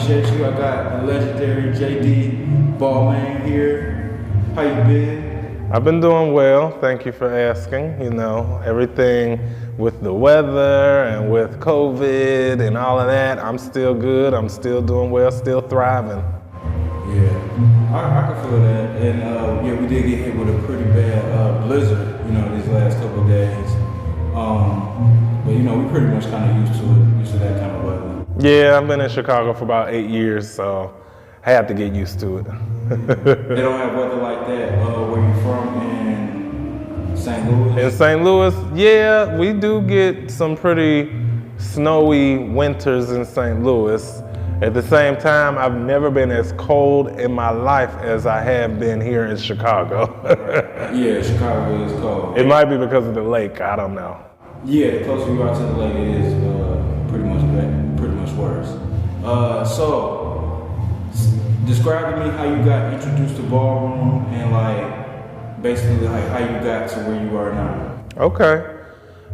appreciate you. I got the legendary JD Balmain here. How you been? I've been doing well, thank you for asking. You know, everything with the weather and with COVID and all of that, I'm still good, I'm still doing well, still thriving. Yeah, I can feel that. And yeah, we did get hit with a pretty bad blizzard, you know, these last couple of days. But you know, we pretty much kind of used to that kind of weather. Yeah, I've been in Chicago for about 8 years, so I had to get used to it. They don't have weather like that where you from in St. Louis? In St. Louis, yeah, we do get some pretty snowy winters in St. Louis. At the same time, I've never been as cold in my life as I have been here in Chicago. Yeah, Chicago is cold. It might be because of the lake, I don't know. Yeah, the closer you are to the lake, it is pretty much worse. So, describe to me how you got introduced to ballroom and like basically like how you got to where you are now. Okay,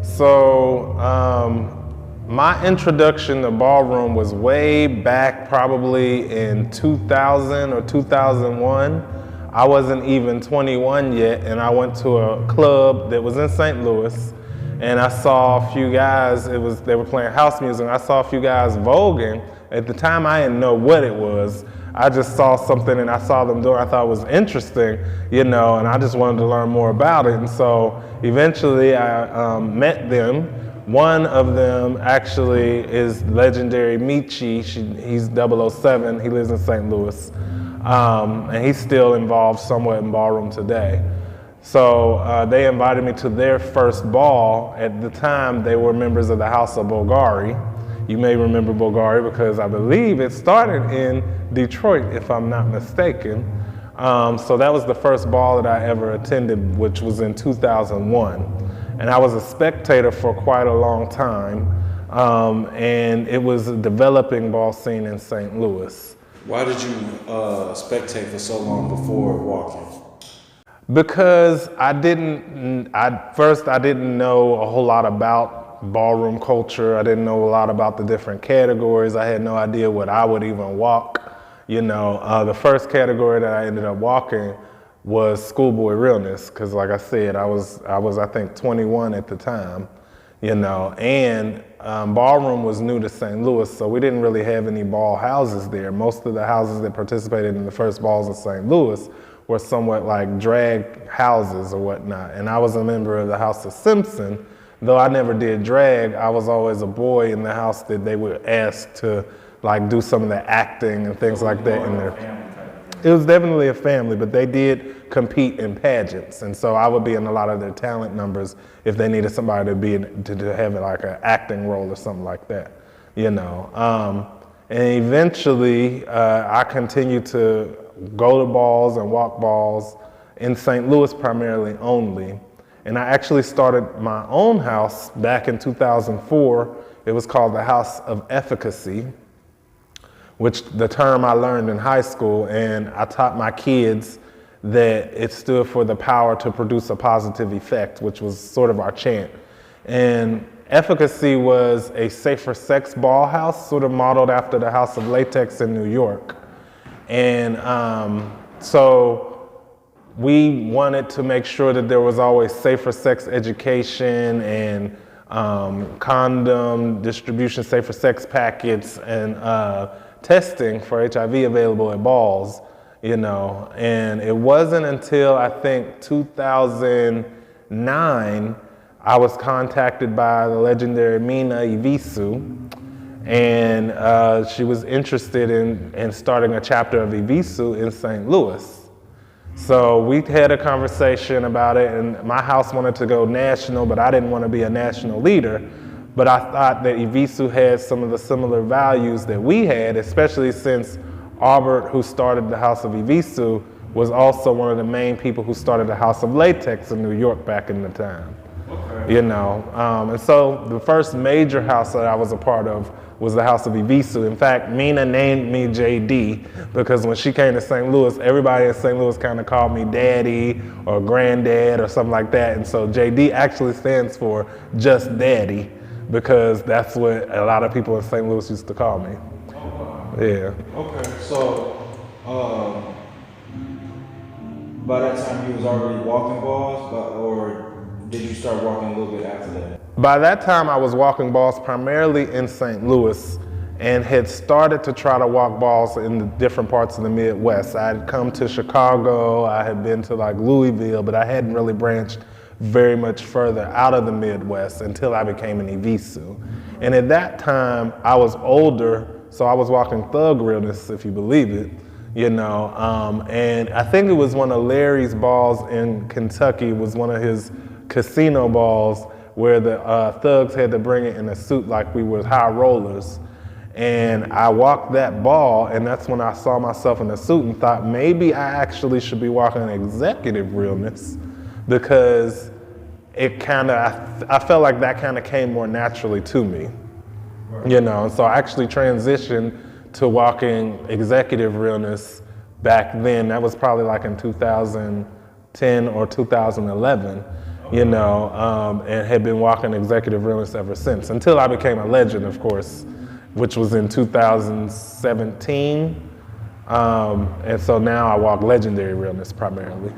so my introduction to ballroom was way back probably in 2000 or 2001. I wasn't even 21 yet, and I went to a club that was in St. Louis, and I saw a few guys, they were playing house music, and I saw a few guys voguing. At the time, I didn't know what it was. I just saw something and I saw them doing it. I thought it was interesting, you know, and I just wanted to learn more about it. And so eventually I met them. One of them actually is legendary Michi. He's 007. He lives in St. Louis. And he's still involved somewhat in ballroom today. So they invited me to their first ball. At the time, they were members of the House of Bulgari. You may remember Bulgari because I believe it started in Detroit, if I'm not mistaken. So that was the first ball that I ever attended, which was in 2001. And I was a spectator for quite a long time. And it was a developing ball scene in St. Louis. Why did you spectate for so long before walking? Because I didn't know a whole lot about ballroom culture. I didn't know a lot about the different categories. I had no idea what I would even walk. You know, the first category that I ended up walking was schoolboy realness, because like I said, I was I think 21 at the time, you know, and ballroom was new to St. Louis, so we didn't really have any ball houses there. Most of the houses that participated in the first balls in St. Louis were somewhat like drag houses or whatnot, and I was a member of the House of Simpson. Though I never did drag, I was always a boy in the house that they would ask to like do some of the acting and things like that in there. It was definitely a family, but they did compete in pageants, and so I would be in a lot of their talent numbers if they needed somebody to be to have like an acting role or something like that, you know. And eventually, I continued to go to balls and walk balls in St. Louis primarily only. And I actually started my own house back in 2004. It was called the House of Efficacy, which the term I learned in high school, and I taught my kids that it stood for the power to produce a positive effect, which was sort of our chant. And Efficacy was a safer sex ball house, sort of modeled after the House of Latex in New York. And so we wanted to make sure that there was always safer sex education and condom distribution, safer sex packets, and testing for HIV available at balls, you know. And it wasn't until I think 2009 I was contacted by the legendary Mina Evisu, and she was interested in starting a chapter of Evisu in St. Louis. So we had a conversation about it, and my house wanted to go national, but I didn't want to be a national leader. But I thought that Evisu had some of the similar values that we had, especially since Albert, who started the House of Evisu, was also one of the main people who started the House of Latex in New York back in the time. Okay. You know, and so the first major house that I was a part of was the House of Evisu. In fact, Mina named me JD because when she came to St. Louis, everybody in St. Louis kind of called me daddy or granddad or something like that. And so JD actually stands for just daddy, because that's what a lot of people in St. Louis used to call me. Yeah. Okay, so by that time you was already walking balls, or did you start walking a little bit after that? By that time, I was walking balls primarily in St. Louis and had started to try to walk balls in the different parts of the Midwest. I had come to Chicago, I had been to like Louisville, but I hadn't really branched very much further out of the Midwest until I became an Evisu. And at that time, I was older, so I was walking thug realness, if you believe it, you know. And I think it was one of Larry's balls in Kentucky, was one of his casino balls where the thugs had to bring it in a suit like we were high rollers. And I walked that ball, and that's when I saw myself in a suit and thought maybe I actually should be walking executive realness, because it kind of, I felt like that kind of came more naturally to me, you know. So I actually transitioned to walking executive realness back then. That was probably like in 2010 or 2011, you know, and had been walking executive realness ever since, until I became a legend, of course, which was in 2017. And so now I walk legendary realness primarily.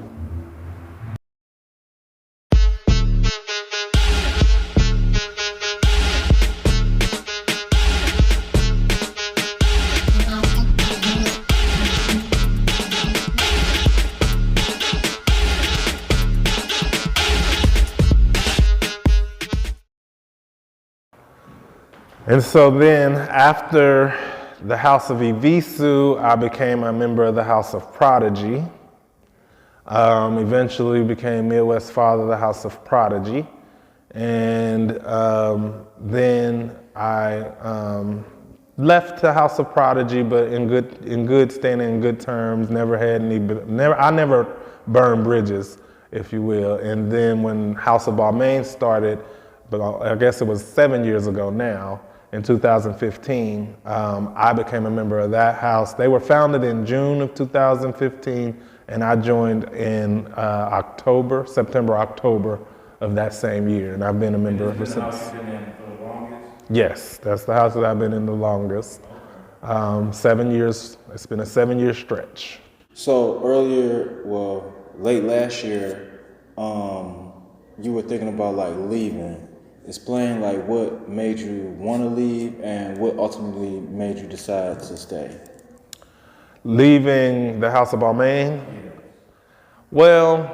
And so then after the House of Evisu, I became a member of the House of Prodigy. Eventually became Midwest Father of the House of Prodigy. And then I left the House of Prodigy, but in good standing, in good terms, I never burned bridges, if you will. And then when House of Balmain started, but I guess it was 7 years ago now, in 2015, I became a member of that house. They were founded in June of 2015, and I joined in September, October of that same year, and I've been a member ever since. Is this the house you've been in for the longest? Yes, that's the house that I've been in the longest. 7 years, it's been a 7-year stretch. So late last year, you were thinking about like leaving. Explain like what made you want to leave and what ultimately made you decide to stay. Leaving the House of Balmain? Well,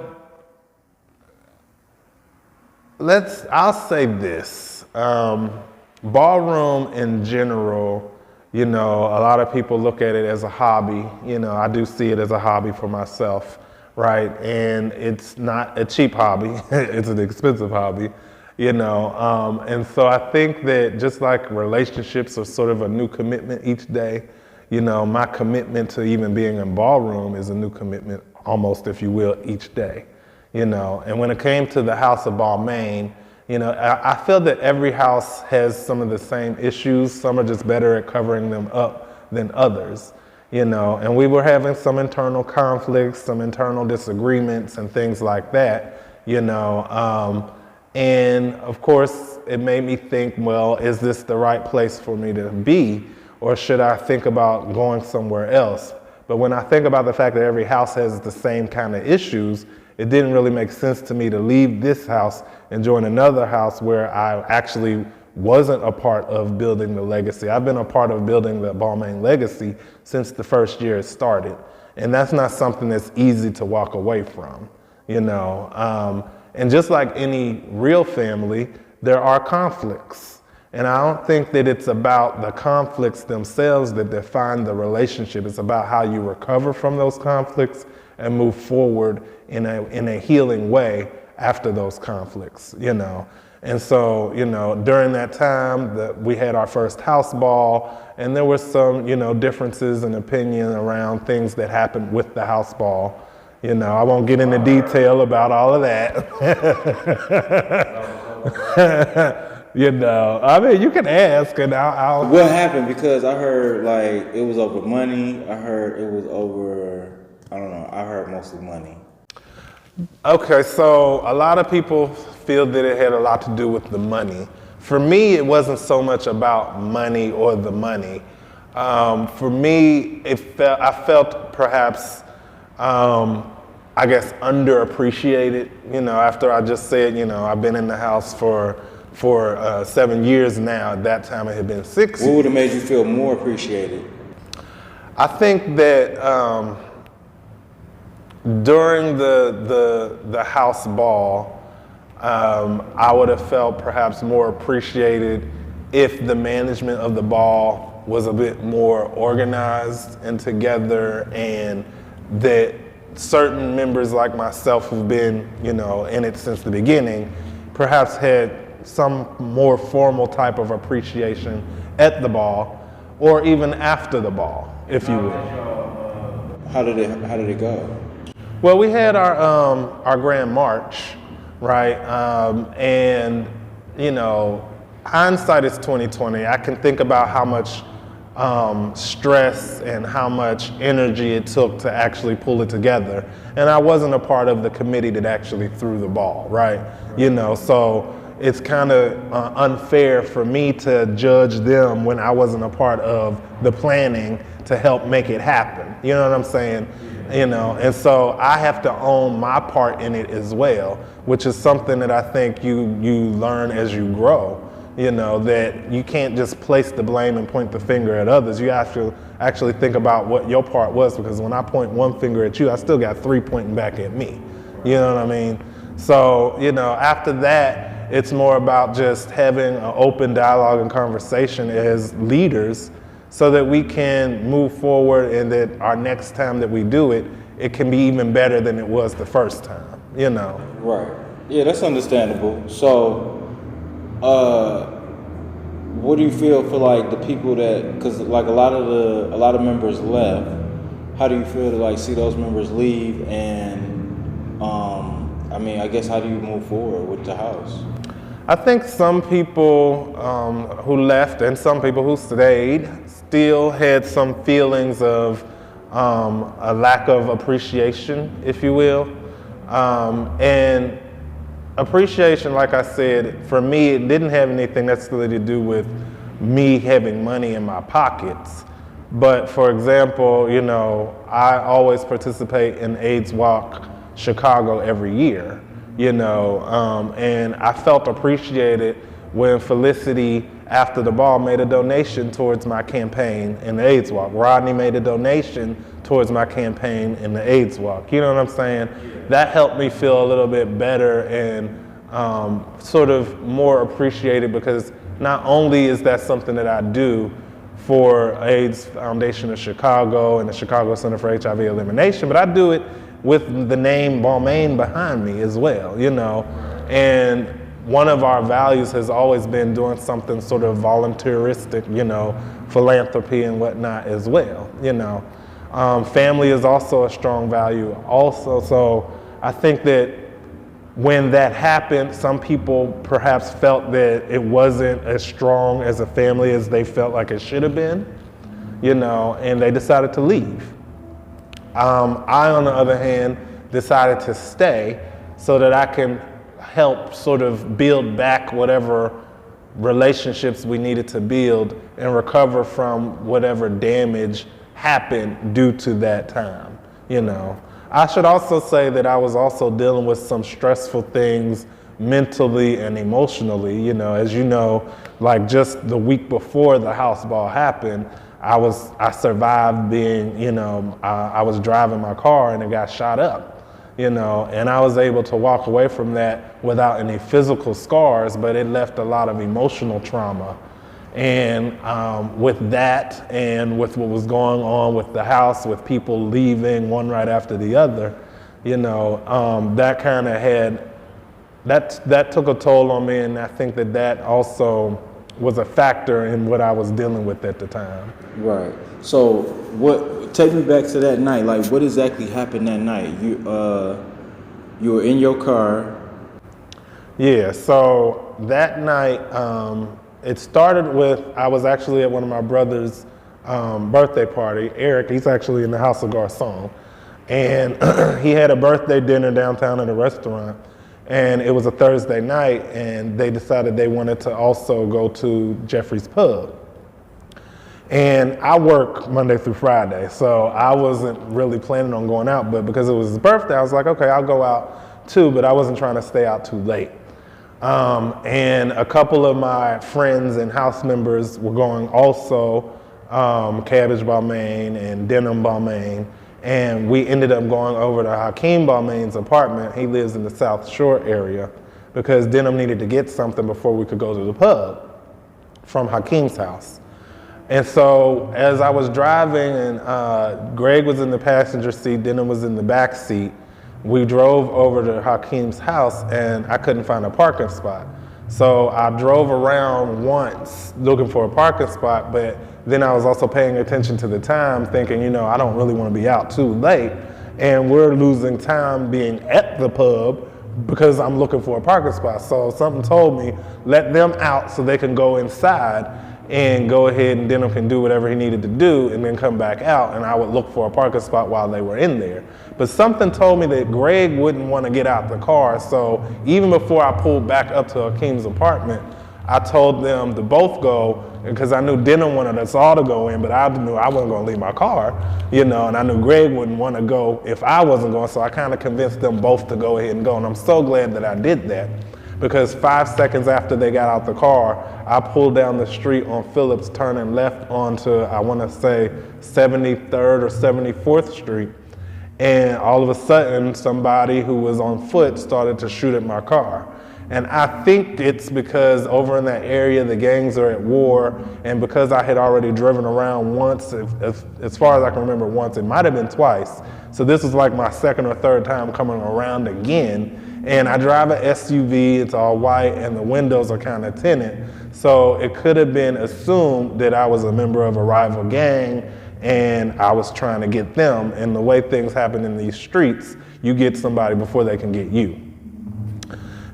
I'll say this. Ballroom in general, you know, a lot of people look at it as a hobby. You know, I do see it as a hobby for myself, right? And it's not a cheap hobby, it's an expensive hobby. You know, and so I think that just like relationships are sort of a new commitment each day, you know, my commitment to even being in ballroom is a new commitment almost, if you will, each day, you know. And when it came to the House of Balmain, you know, I feel that every house has some of the same issues. Some are just better at covering them up than others, you know. And we were having some internal conflicts, some internal disagreements and things like that, you know. And of course, it made me think, well, is this the right place for me to be? Or should I think about going somewhere else? But when I think about the fact that every house has the same kind of issues, it didn't really make sense to me to leave this house and join another house where I actually wasn't a part of building the legacy. I've been a part of building the Balmain legacy since the first year it started. And that's not something that's easy to walk away from, you know. And just like any real family, there are conflicts. And I don't think that it's about the conflicts themselves that define the relationship. It's about how you recover from those conflicts and move forward in a healing way after those conflicts, you know. And so, you know, during that time we had our first house ball, and there were some, you know, differences in opinion around things that happened with the house ball. You know, I won't get into detail about all of that. You know, I mean, you can ask and I'll... What happened? Because I heard like it was over money. I heard it was over, I don't know, I heard mostly money. Okay, so a lot of people feel that it had a lot to do with the money. For me, it wasn't so much about money or the money. For me, I felt perhaps, I guess, underappreciated. After I just said, I've been in the house for 7 years now. At that time, it had been 6 years. What would have made you feel more appreciated? I think that during the house ball, I would have felt perhaps more appreciated if the management of the ball was a bit more organized and together, and that certain members like myself who've been, in it since the beginning, perhaps had some more formal type of appreciation at the ball or even after the ball, if you will. How did it go? Well, we had our grand march, right? And hindsight is 20/20. I can think about how much stress and how much energy it took to actually pull it together. And I wasn't a part of the committee that actually threw the ball, right? So it's kind of unfair for me to judge them when I wasn't a part of the planning to help make it happen. You know what I'm saying? And so I have to own my part in it as well, which is something that I think you learn as you grow. That you can't just place the blame and point the finger at others. You have to actually think about what your part was, because when I point one finger at you, I still got 3 pointing back at me. You know what I mean? So, after that, it's more about just having an open dialogue and conversation as leaders so that we can move forward, and that our next time that we do it, it can be even better than it was the first time, Right. Yeah, that's understandable. So, what do you feel for like the people that, because like a lot of members left, how do you feel to like see those members leave, and I guess how do you move forward with the house? I think some people who left and some people who stayed still had some feelings of a lack of appreciation, if you will. And appreciation, like I said, for me, it didn't have anything necessarily to do with me having money in my pockets. But for example, I always participate in AIDS Walk Chicago every year, and I felt appreciated when Felicity, after the ball, made a donation towards my campaign in the AIDS Walk. Rodney made a donation towards my campaign in the AIDS Walk. You know what I'm saying? That helped me feel a little bit better and sort of more appreciated, because not only is that something that I do for AIDS Foundation of Chicago and the Chicago Center for HIV Elimination, but I do it with the name Balmain behind me as well, And one of our values has always been doing something sort of volunteeristic, philanthropy and whatnot as well, Family is also a strong value also. So I think that when that happened, some people perhaps felt that it wasn't as strong as a family as they felt like it should have been, and they decided to leave. I, on the other hand, decided to stay so that I can help sort of build back whatever relationships we needed to build and recover from whatever damage happened due to that time, I should also say that I was also dealing with some stressful things mentally and emotionally, as you know, like just the week before the house ball happened, I survived being, I was driving my car and it got shot up, and I was able to walk away from that without any physical scars, but it left a lot of emotional trauma. And with that and with what was going on with the house, with people leaving one right after the other, that kind of that took a toll on me, and I think that also was a factor in what I was dealing with at the time. Right. So take me back to that night. Like, what exactly happened that night? You were in your car. Yeah, so that night, it started with, I was actually at one of my brother's birthday party. Eric, he's actually in the House of Garçon. And he had a birthday dinner downtown at a restaurant. And it was a Thursday night, and they decided they wanted to also go to Jeffrey's Pub. And I work Monday through Friday, so I wasn't really planning on going out, but because it was his birthday, I was like, okay, I'll go out too, but I wasn't trying to stay out too late. And a couple of my friends and house members were going also, Cabbage Balmain and Denim Balmain, and we ended up going over to Hakeem Balmain's apartment. He lives in the South Shore area, because Denim needed to get something before we could go to the pub from Hakeem's house. And so as I was driving, and Greg was in the passenger seat, Denim was in the back seat, we drove over to Hakeem's house and I couldn't find a parking spot. So I drove around once looking for a parking spot, but then I was also paying attention to the time, thinking, I don't really want to be out too late. And we're losing time being at the pub because I'm looking for a parking spot. So something told me, let them out so they can go inside and go ahead and Denim can do whatever he needed to do and then come back out, and I would look for a parking spot while they were in there. But something told me that Greg wouldn't want to get out the car, so even before I pulled back up to Hakeem's apartment, I told them to both go, because I knew Denim wanted us all to go in, but I knew I wasn't going to leave my car, and I knew Greg wouldn't want to go if I wasn't going, so I kind of convinced them both to go ahead and go, and I'm so glad that I did that. Because 5 seconds after they got out the car, I pulled down the street on Phillips, turning left onto, I want to say, 73rd or 74th Street. And all of a sudden, somebody who was on foot started to shoot at my car. And I think it's because over in that area, the gangs are at war. And because I had already driven around once, as far as I can remember once, it might have been twice. So this was like my second or third time coming around again. And I drive an SUV, it's all white, and the windows are kind of tinted. So it could have been assumed that I was a member of a rival gang and I was trying to get them. And the way things happen in these streets, you get somebody before they can get you.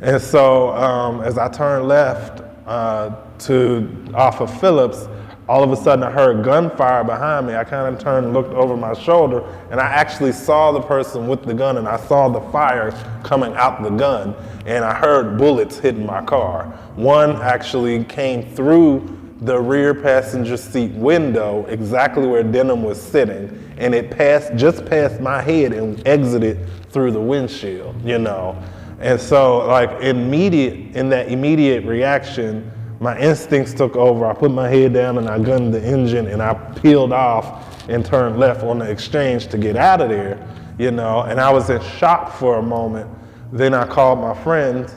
And so as I turned left off of Phillips, all of a sudden I heard gunfire behind me. I kind of turned and looked over my shoulder, and I actually saw the person with the gun, and I saw the fire coming out the gun, and I heard bullets hitting my car. One actually came through the rear passenger seat window, exactly where Denim was sitting, and it just passed my head and exited through the windshield, And so in that immediate reaction, my instincts took over. I put my head down and I gunned the engine and I peeled off and turned left on the exchange to get out of there, and I was in shock for a moment. Then I called my friends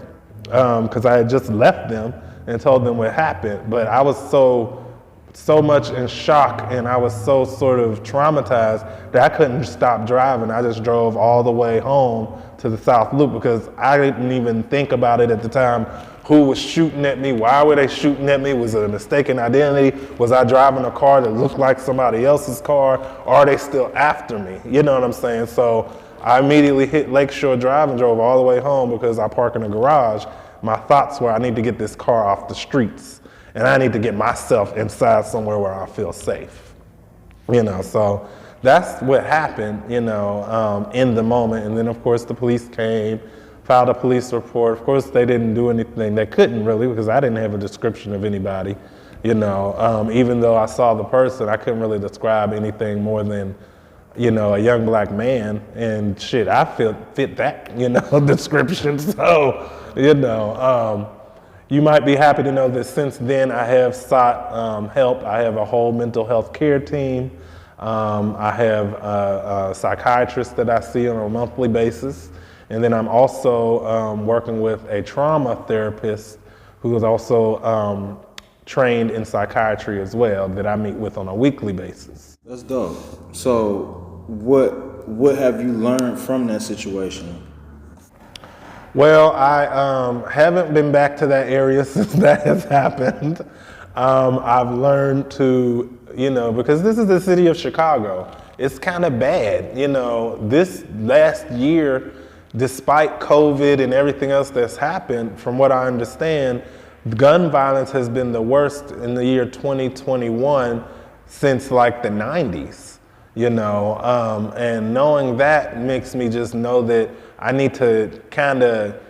because I had just left them and told them what happened. But I was so much in shock and I was so sort of traumatized that I couldn't stop driving. I just drove all the way home to the South Loop because I didn't even think about it at the time. Who was shooting at me? Why were they shooting at me? Was it a mistaken identity? Was I driving a car that looked like somebody else's car? Or are they still after me? You know what I'm saying? So I immediately hit Lakeshore Drive and drove all the way home because I park in a garage. My thoughts were I need to get this car off the streets and I need to get myself inside somewhere where I feel safe. So that's what happened, in the moment. And then of course the police came, filed a police report. Of course, they didn't do anything. They couldn't really because I didn't have a description of anybody, Even though I saw the person, I couldn't really describe anything more than, a young black man. And shit, I fit that, description. So, you might be happy to know that since then I have sought help. I have a whole mental health care team. I have a psychiatrist that I see on a monthly basis. And then I'm also working with a trauma therapist who is also trained in psychiatry as well that I meet with on a weekly basis. That's dope. So what have you learned from that situation? Well, I haven't been back to that area since that has happened. I've learned to, because this is the city of Chicago, it's kind of bad. This last year, despite COVID and everything else that's happened, from what I understand, gun violence has been the worst in the year 2021 since the 90s, and knowing that makes me just know that I need to kind of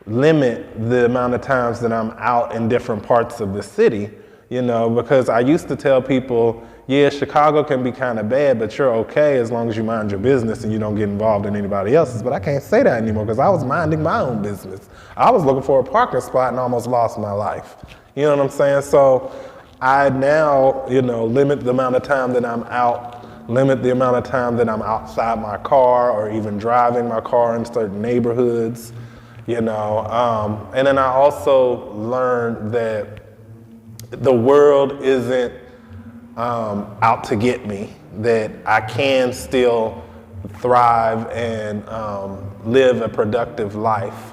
limit the amount of times that I'm out in different parts of the city, because I used to tell people, yeah, Chicago can be kind of bad, but you're okay as long as you mind your business and you don't get involved in anybody else's. But I can't say that anymore because I was minding my own business. I was looking for a parking spot and almost lost my life. You know what I'm saying? So I now, limit the amount of time that I'm out, limit the amount of time that I'm outside my car or even driving my car in certain neighborhoods, And then I also learned that the world isn't out to get me, that I can still thrive and live a productive life.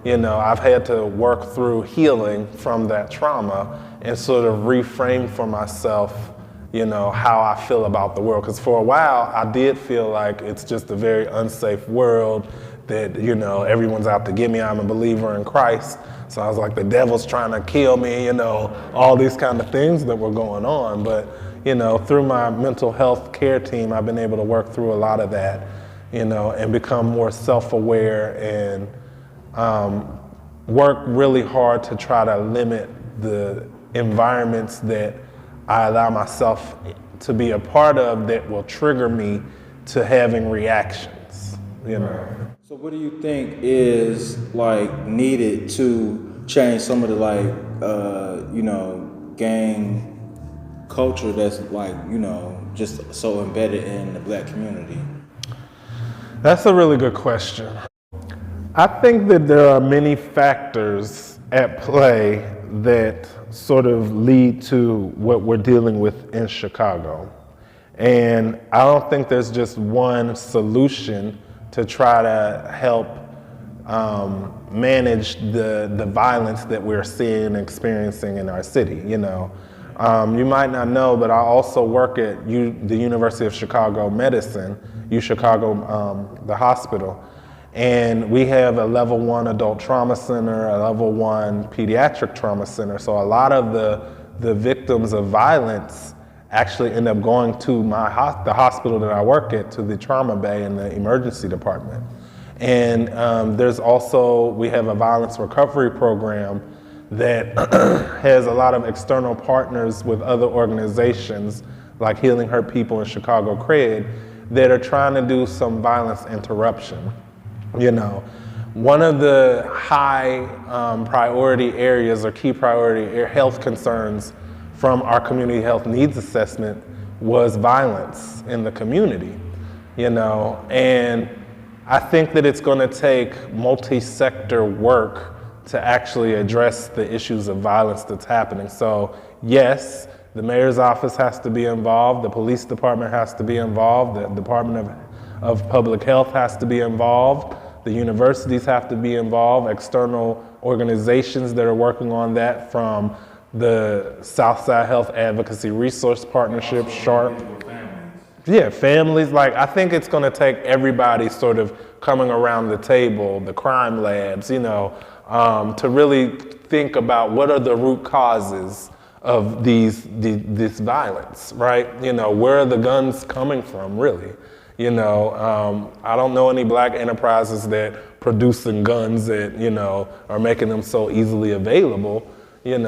I've had to work through healing from that trauma and sort of reframe for myself, how I feel about the world. Because for a while, I did feel like it's just a very unsafe world, that, everyone's out to get me. I'm a believer in Christ. So I was like, the devil's trying to kill me, all these kind of things that were going on. But, through my mental health care team, I've been able to work through a lot of that, and become more self-aware and work really hard to try to limit the environments that I allow myself to be a part of that will trigger me to having reactions, So what do you think is needed to change some of the gang culture that's just so embedded in the black community? That's a really good question. I think that there are many factors at play that sort of lead to what we're dealing with in Chicago. And I don't think there's just one solution to try to help manage the violence that we're seeing and experiencing in our city, You might not know, but I also work at the University of Chicago Medicine, UChicago, the hospital. And we have a level 1 adult trauma center, a level 1 pediatric trauma center. So a lot of the victims of violence actually end up going to the hospital that I work at, to the trauma bay in the emergency department. And we have a violence recovery program that has a lot of external partners with other organizations like Healing Hurt People and Chicago Cred that are trying to do some violence interruption. One of the high priority areas or key priority health concerns from our community health needs assessment was violence in the community, and I think that it's going to take multi-sector work to actually address the issues of violence that's happening. So yes, the mayor's office has to be involved, the police department has to be involved, the Department of Public Health has to be involved, the universities have to be involved, external organizations that are working on that, from the Southside Health Advocacy Resource Partnership, SHARP. Yeah, families. I think it's going to take everybody sort of coming around the table, the crime labs, to really think about what are the root causes of this violence, right? Where are the guns coming from, really? I don't know any black enterprises that producing guns that, are making them so easily available, in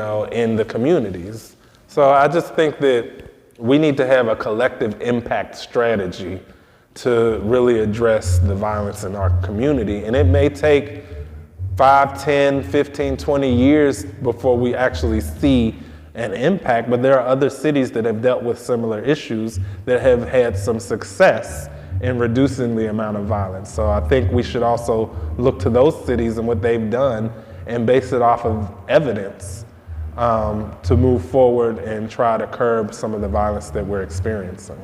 the communities. So I just think that we need to have a collective impact strategy to really address the violence in our community. And it may take 5, 10, 15, 20 years before we actually see an impact, but there are other cities that have dealt with similar issues that have had some success in reducing the amount of violence. So I think we should also look to those cities and what they've done and base it off of evidence to move forward and try to curb some of the violence that we're experiencing.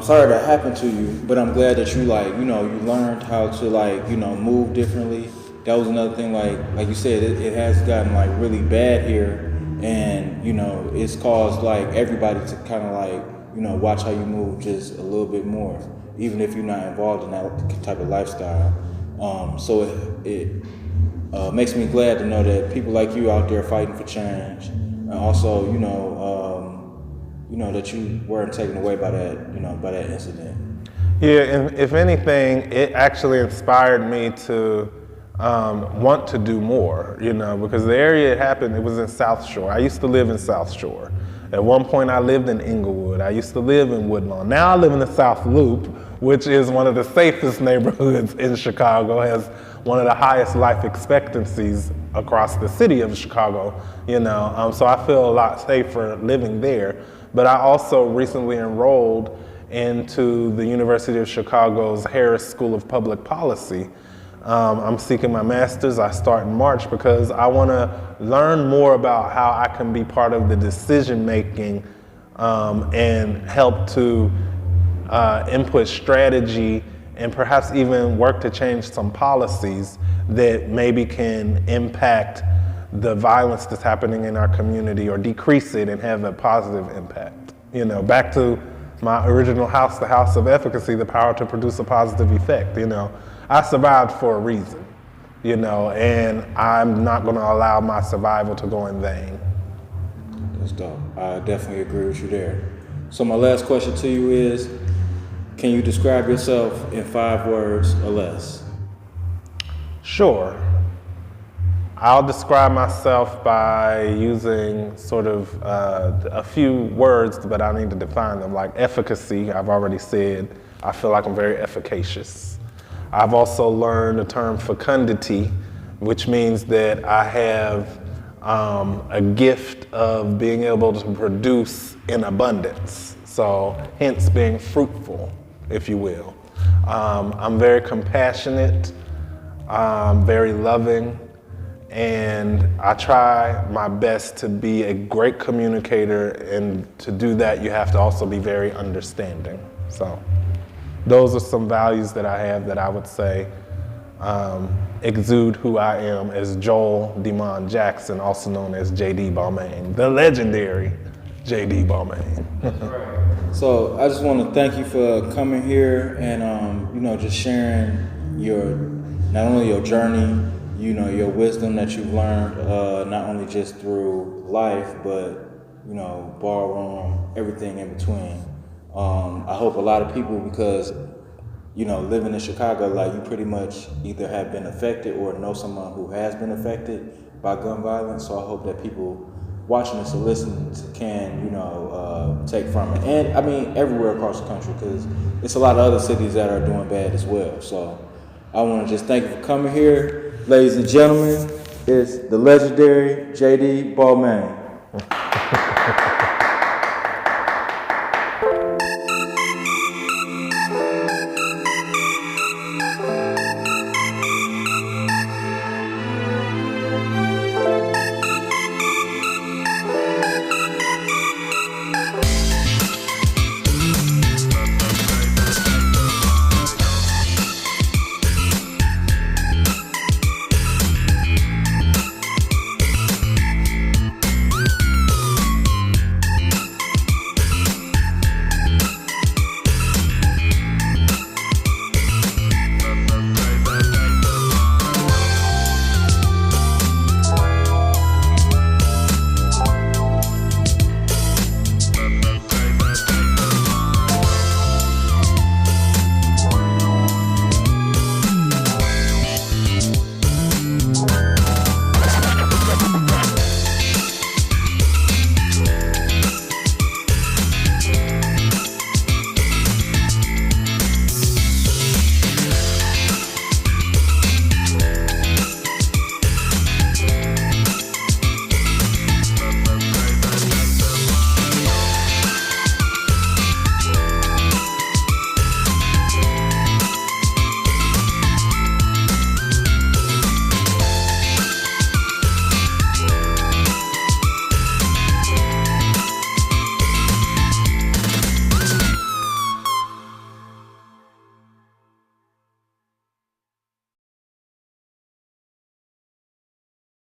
I'm sorry that happened to you, but I'm glad that you like, you know, you learned how to like, you know, move differently. That was another thing, like you said, it has gotten like really bad here, and you know, it's caused like everybody to kind of like, you know, watch how you move just a little bit more, even if you're not involved in that type of lifestyle. So it makes me glad to know that people like you out there fighting for change, and also, you know, that you weren't taken away by that, you know, by that incident. Yeah, and if anything, it actually inspired me to want to do more, you know, because the area it happened, it was in South Shore. I used to live in South Shore. At one point I lived in Inglewood. I used to live in Woodlawn. Now I live in the South Loop, which is one of the safest neighborhoods in Chicago, has one of the highest life expectancies across the city of Chicago, you know, so I feel a lot safer living there. But I also recently enrolled into the University of Chicago's Harris School of Public Policy. I'm seeking my master's. I start in March because I want to learn more about how I can be part of the decision making and help to input strategy and perhaps even work to change some policies that maybe can impact the violence that's happening in our community or decrease it and have a positive impact. You know, back to my original house, the House of Efficacy, the power to produce a positive effect, you know. I survived for a reason, you know, and I'm not going to allow my survival to go in vain. That's dope. I definitely agree with you there. So my last question to you is, can you describe yourself in 5 words or less? Sure. I'll describe myself by using sort of a few words, but I need to define them, like efficacy. I've already said, I feel like I'm very efficacious. I've also learned the term fecundity, which means that I have a gift of being able to produce in abundance. So hence being fruitful, if you will. I'm very compassionate, very loving, and I try my best to be a great communicator, and to do that you have to also be very understanding. So those are some values that I have that I would say exude who I am as Joel Demond Jackson, also known as JD Balmain, the legendary JD Balmain. So I just want to thank you for coming here and you know, just sharing not only your journey, you know, your wisdom that you've learned, not only just through life, but you know, ballroom, everything in between. I hope a lot of people, because you know, living in Chicago, like you pretty much either have been affected or know someone who has been affected by gun violence. So I hope that people watching this or listening can, you know, take from it. And I mean, everywhere across the country, because it's a lot of other cities that are doing bad as well. So I want to just thank you for coming here. Ladies and gentlemen, it's the legendary JD Balmain.